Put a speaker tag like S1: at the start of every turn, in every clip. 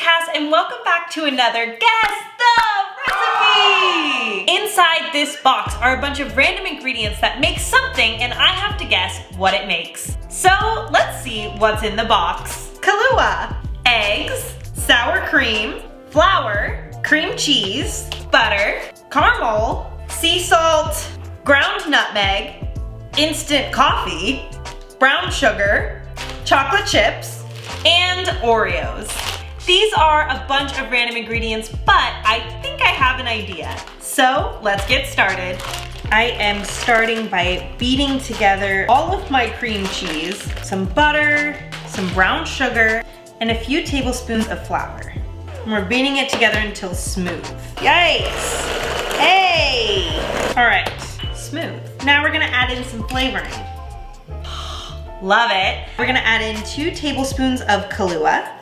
S1: Cass and welcome back to another Guess the Recipe! Inside this box are a bunch of random ingredients that make something and I have to guess what it makes. So let's see what's in the box. Kahlúa, eggs, sour cream, flour, cream cheese, butter, caramel, sea salt, ground nutmeg, instant coffee, brown sugar, chocolate chips, and Oreos. These are a bunch of random ingredients, but I think I have an idea. So let's get started. I am starting by beating together all of my cream cheese, some butter, some brown sugar, and a few tablespoons of flour. And we're beating it together until smooth. Yikes! Hey! All right, smooth. Now we're gonna add in some flavoring. Love it. We're gonna add in 2 tablespoons of Kahlúa.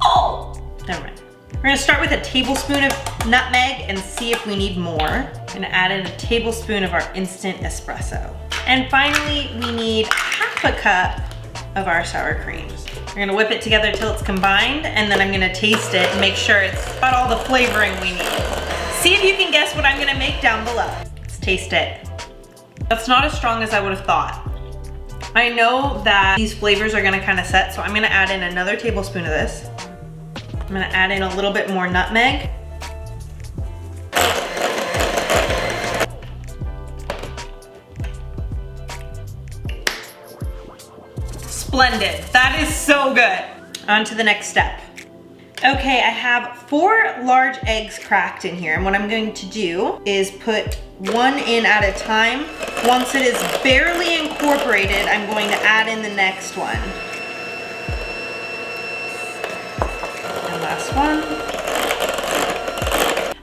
S1: Oh, never mind. We're gonna start with a tablespoon of nutmeg and see if we need more. We're gonna add in a tablespoon of our instant espresso. And finally, we need half a cup of our sour cream. We're gonna whip it together till it's combined, and then I'm gonna taste it and make sure it's got all the flavoring we need. See if you can guess what I'm gonna make down below. Let's taste it. That's not as strong as I would have thought. I know that these flavors are gonna kind of set, so I'm gonna add in another tablespoon of this. I'm gonna add in a little bit more nutmeg. Splendid, that is so good. On to the next step. Okay, I have 4 large eggs cracked in here, and what I'm going to do is put one in at a time. Once it is barely incorporated, I'm going to add in the next one. And last one.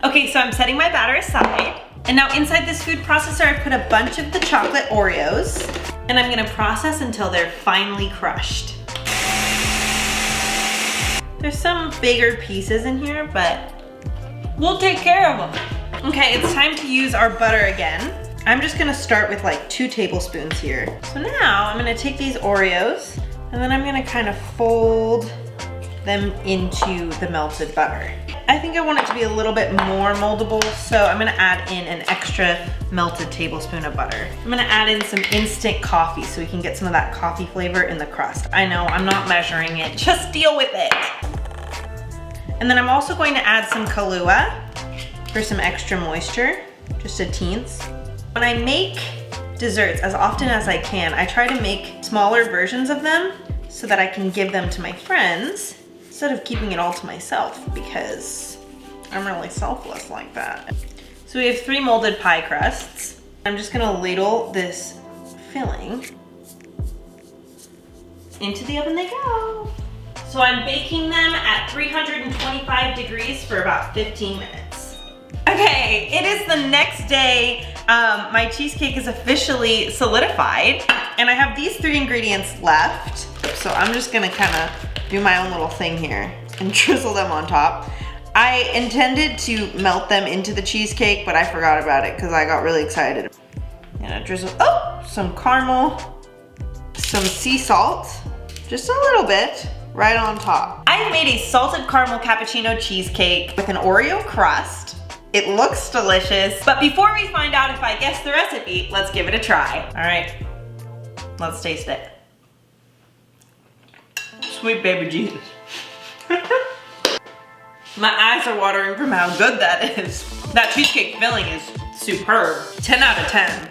S1: Okay, so I'm setting my batter aside. And now inside this food processor, I put a bunch of the chocolate Oreos, and I'm gonna process until they're finely crushed. There's some bigger pieces in here, but we'll take care of them. Okay, it's time to use our butter again. I'm just gonna start with like 2 tablespoons here. So now I'm gonna take these Oreos and then I'm gonna kind of fold them into the melted butter. I think I want it to be a little bit more moldable, so I'm gonna add in an extra melted tablespoon of butter. I'm gonna add in some instant coffee so we can get some of that coffee flavor in the crust. I know, I'm not measuring it, just deal with it. And then I'm also going to add some Kahlúa for some extra moisture, just a teens. When I make desserts, as often as I can, I try to make smaller versions of them so that I can give them to my friends instead of keeping it all to myself, because I'm really selfless like that. So we have 3 molded pie crusts. I'm just gonna ladle this filling. Into the oven they go. So I'm baking them at 325 degrees for about 15 minutes. Okay, it is the next day. My cheesecake is officially solidified, and I have these 3 ingredients left. So I'm just gonna kind of do my own little thing here and drizzle them on top. I intended to melt them into the cheesecake, but I forgot about it because I got really excited. I'm gonna drizzle, some caramel, some sea salt, just a little bit, right on top. I've made a salted caramel cappuccino cheesecake with an Oreo crust. It looks delicious, but before we find out if I guess the recipe, let's give it a try. All right, let's taste it. Sweet baby Jesus. My eyes are watering from how good that is. That cheesecake filling is superb. 10 out of 10.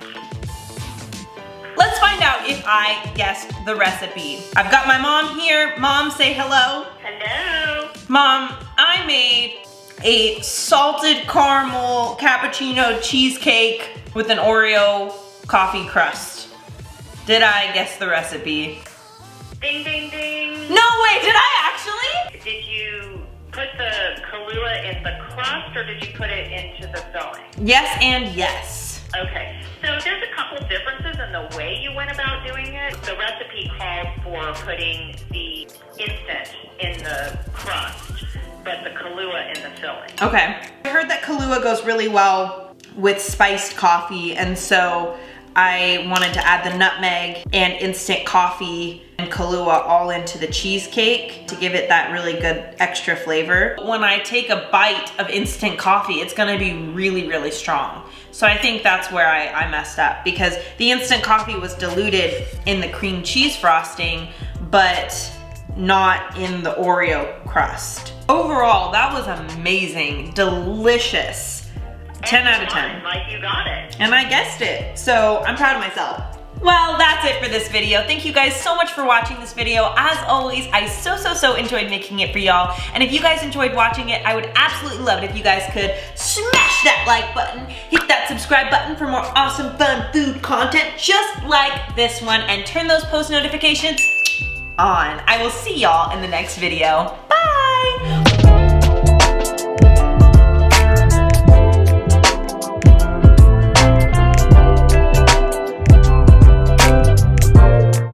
S1: Let's find out if I guessed the recipe. I've got my mom here. Mom, say hello.
S2: Hello.
S1: Mom, I made a salted caramel cappuccino cheesecake with an Oreo coffee crust. Did I guess the recipe?
S2: Ding, ding, ding.
S1: No way, did I actually?
S2: Did you put the Kahlúa in the crust or did you put it into the filling?
S1: Yes and yes.
S2: Okay, so there's a couple differences in the way you went about doing it. The recipe called for putting the instant in the crust, but the Kahlúa in the filling.
S1: Okay. I heard that Kahlúa goes really well with spiced coffee, and so I wanted to add the nutmeg and instant coffee and Kahlúa all into the cheesecake to give it that really good extra flavor. When I take a bite of instant coffee, it's gonna be really, really strong. So I think that's where I messed up, because the instant coffee was diluted in the cream cheese frosting, but not in the Oreo crust. Overall, that was amazing, delicious. 10 out of 10.
S2: Like you got it.
S1: And I guessed it, so I'm proud of myself. Well, that's it for this video. Thank you guys so much for watching this video. As always, I so enjoyed making it for y'all. And if you guys enjoyed watching it, I would absolutely love it if you guys could smash that like button, hit that subscribe button for more awesome, fun food content just like this one, and turn those post notifications on. I will see y'all in the next video. Bye!